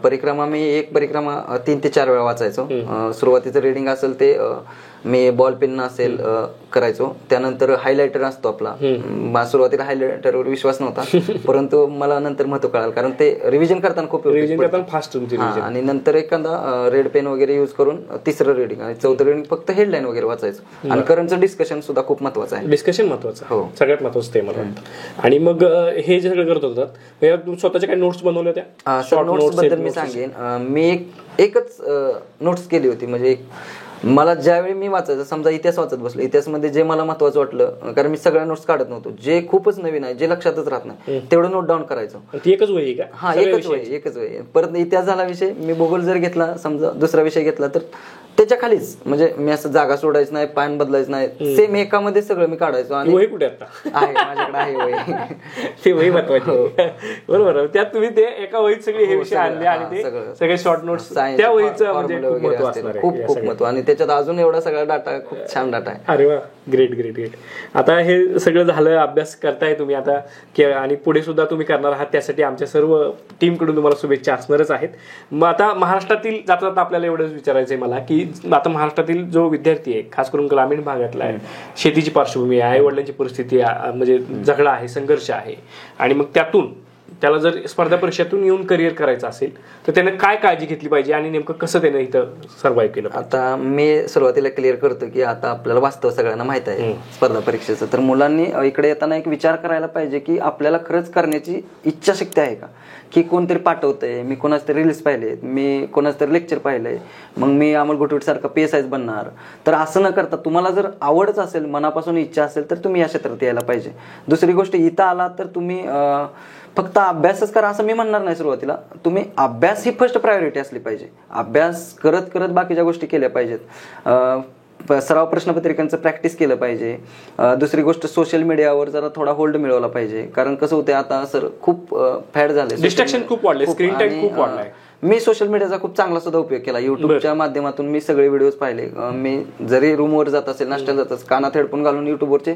Speaker 1: परिक्रमा मी एक परिक्रमा 3 ते 4 वेळा वाचायचो. सुरुवातीचं रिडिंग असेल ते मी बॉल पेन असेल करायचो. त्यानंतर हायलायटर असतो आपला. सुरुवातीला हायलायटरवर विश्वास नव्हता, परंतु मला नंतर महत्व कळालं, कारण ते रिव्हिजन करताना खूप
Speaker 2: फास्ट.
Speaker 1: आणि नंतर एखादा रेड पेन वगैरे युज करून 3रं रिडिंग आणि 4थं रिडिंग फक्त हेडलाईन वगैरे वाचायचं. आणि करंटचं डिस्कशन सुद्धा खूप महत्वाचं आहे.
Speaker 2: डिस्कशन महत्वाचं, हो, सगळ्यात महत्वाचं ते मला वाटतं. आणि मग हे जे सगळं करत होतात स्वतःच्या काही नोट्स बनवल्या त्या?
Speaker 1: नोट्स बद्दल मी सांगेन. मी एकच नोट्स केली होती. म्हणजे मला ज्यावेळी मी वाचायचं, समजा इतिहास वाचत बसलो, इतिहासमध्ये जे मला महत्वाचं वाटलं, कारण मी सगळ्या नोट्स काढत नव्हतो, जे खूपच नवीन आहे, जे लक्षातच राहत नाही तेवढं नोट डाऊन करायचं.
Speaker 2: एकच वही का?
Speaker 1: हा, एकच वही. परत इतिहास झाला विषय, मी भूगोल जर घेतला, समजा दुसरा विषय घेतला, तर त्याच्या खालीच म्हणजे मी असं जागा सोडायचं नाही, पान बदलायचं नाही, सेम एकामध्ये सगळं मी काढायचो. आणि
Speaker 2: वही कुठे आता
Speaker 1: आहे? माझ्याकडे आहे वही.
Speaker 2: ती वही महत्वाची. बरोबर, त्यात तुम्ही ते एका वहीत सगळे हे विषय आणले आणि ते सगळे शॉर्ट नोट्स त्या वहीचं म्हणजे
Speaker 1: खूप महत्व. आणि त्याच्यात अजून एवढा सगळा डाटा, खूप छान डाटा आहे.
Speaker 2: अरे वा, ग्रेट ग्रेट ग्रेट. आता हे सगळं झालं, अभ्यास करताय तुम्ही आता, आणि पुढे सुद्धा तुम्ही करणार आहात, त्यासाठी आमच्या सर्व टीमकडून तुम्हाला शुभेच्छा असणारच आहेत. मग आता महाराष्ट्रातील जाता जाता आपल्याला एवढंच विचारायचंय मला की आता महाराष्ट्रातील जो विद्यार्थी आहे, खास करून ग्रामीण भागातला आहे, शेतीची पार्श्वभूमी आहे, आई वडिलांची परिस्थिती म्हणजे झगडा आहे, संघर्ष आहे, आणि मग त्यातून त्याला जर स्पर्धा परीक्षेतून येऊन करिअर करायचं असेल तर त्याने काय काळजी घेतली पाहिजे आणि नेमकं कसं त्याने इथं सर्व्हाइव्ह केलं?
Speaker 1: आता मी सुरुवातीला क्लिअर करतो की आता आपल्याला वास्तव सगळ्यांना माहित आहे स्पर्धा परीक्षेचं, तर मुलांनी इकडे येताना एक विचार करायला पाहिजे की आपल्याला खरंच करण्याची इच्छाशक्ती आहे का, की कोणतरी पाठवतंय, मी कोणाच तरी रील्स पाहिले, मी कोणाच तरी लेक्चर पाहिलंय, मग मी अमोल घोटवीट सारखा PSI बनणार. तर असं न करता तुम्हाला जर आवडच असेल, मनापासून इच्छा असेल, तर तुम्ही या क्षेत्रात यायला पाहिजे. दुसरी गोष्ट, इथं आला तर तुम्ही फक्त अभ्यासच करा असं मी म्हणणार नाही. सुरुवातीला तुम्ही अभ्यास ही फर्स्ट प्रायोरिटी असली पाहिजे. अभ्यास करत करत बाकीच्या गोष्टी केल्या पाहिजेत. सराव प्रश्नपत्रिकांचं प्रॅक्टिस केलं पाहिजे. दुसरी गोष्ट, सोशल मीडियावर जरा थोडा होल्ड मिळवला पाहिजे, कारण कसं होतं आता सर खूप फॅड झाले,
Speaker 2: डिस्ट्रॅक्शन खूप वाढले, स्क्रीन टाइम खूप वाढलाय.
Speaker 1: मी सोशल मीडियाचा खूप चांगला सुद्धा उपयोग केला. युट्यूबच्या माध्यमातून मी सगळे व्हिडिओज पाहिले. मी जरी रूमवर जात असेल, नाश्त्याला जात असेल, कानात हेडफोन घालून युट्यूबवरचे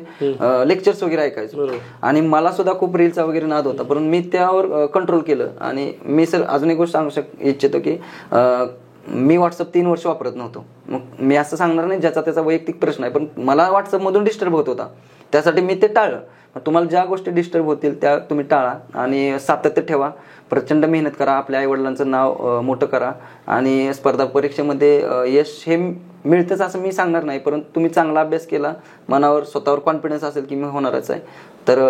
Speaker 1: लेक्चर्स वगैरे ऐकायचो. आणि मला सुद्धा खूप रील्सचा वगैरे नाद होता, पण मी त्यावर कंट्रोल केलं. आणि मी सर अजून एक गोष्ट सांगू इच्छितो की मी व्हॉट्सअप 3 वर्ष वापरत नव्हतो. मग मी असं सांगणार नाही, ज्याचा त्याचा वैयक्तिक प्रश्न आहे, पण मला व्हॉट्सअप मधून डिस्टर्ब होत होता, त्यासाठी मी ते टाळलं. तुम्हाला ज्या गोष्टी डिस्टर्ब होतील त्या तुम्ही टाळा आणि सातत्य ठेवा, प्रचंड मेहनत करा, आपल्या आई वडिलांचं नाव मोठं करा. आणि स्पर्धा परीक्षेमध्ये यश हे मिळतंच असं मी सांगणार नाही, परंतु तुम्ही चांगला अभ्यास केला, मनावर स्वतःवर कॉन्फिडन्स असेल की मी होणारच आहे, तर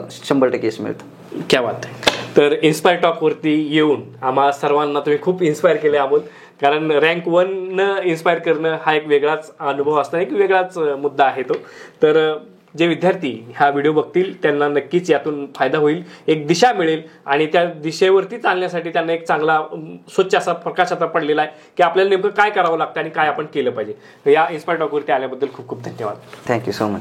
Speaker 1: 100% यश मिळतं.
Speaker 2: क्या बात आहे. तर इन्स्पायर टॉक वरती येऊन आम्हा सर्वांना तुम्ही खूप इन्स्पायर केले अमोल, कारण रँक 1 इन्स्पायर करणं हा एक वेगळाच अनुभव असणार, एक वेगळाच मुद्दा आहे तो. तर जे विद्यार्थी हा व्हिडिओ बघतील त्यांना नक्कीच यातून फायदा होईल, एक दिशा मिळेल आणि त्या दिशेवरती चालण्यासाठी त्यांना एक चांगला स्वच्छ असा प्रकाश आता पडलेला आहे की आपल्याला नेमकं काय करावं लागतं आणि काय आपण केलं पाहिजे. या इन्स्पायर टॉकवरती आल्याबद्दल खूप खूप धन्यवाद.
Speaker 1: Thank you so much.